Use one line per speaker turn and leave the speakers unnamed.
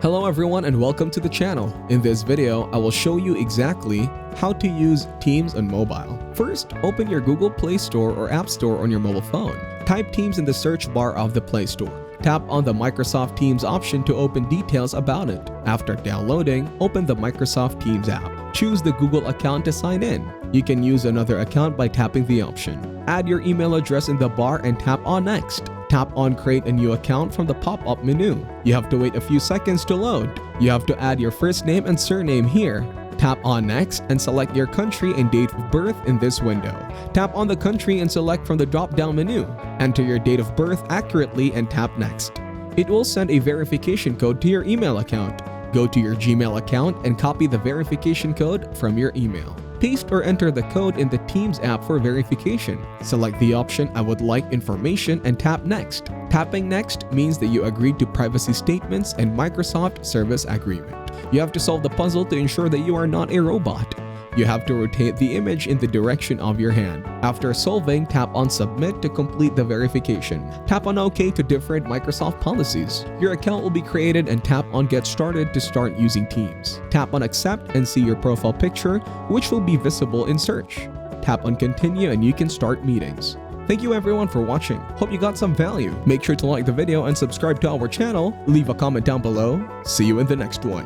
Hello everyone and welcome to the channel. In this video, I will show you exactly how to use Teams on mobile. First, open your Google Play Store or App Store on your mobile phone. Type Teams in the search bar of the Play Store. Tap on the Microsoft Teams option to open details about it. After downloading, open the Microsoft Teams app. Choose the Google account to sign in. You can use another account by tapping the option. Add your email address in the bar and tap on Next. Tap on Create a new account from the pop-up menu. You have to wait a few seconds to load. You have to add your first name and surname here. Tap on Next and select your country and date of birth in this window. Tap on the country and select from the drop-down menu. Enter your date of birth accurately and tap Next. It will send a verification code to your email account. Go to your Gmail account and copy the verification code from your email. Paste or enter the code in the Teams app for verification. Select the option I would like information and tap Next. Tapping Next means that you agreed to privacy statements and Microsoft Service Agreement. You have to solve the puzzle to ensure that you are not a robot. You have to rotate the image in the direction of your hand. After solving, tap on Submit to complete the verification. Tap on OK to different Microsoft policies. Your account will be created and tap on Get Started to start using Teams. Tap on Accept and see your profile picture, which will be visible in search. Tap on Continue and you can start meetings. Thank you everyone for watching. Hope you got some value. Make sure to like the video and subscribe to our channel. Leave a comment down below. See you in the next one.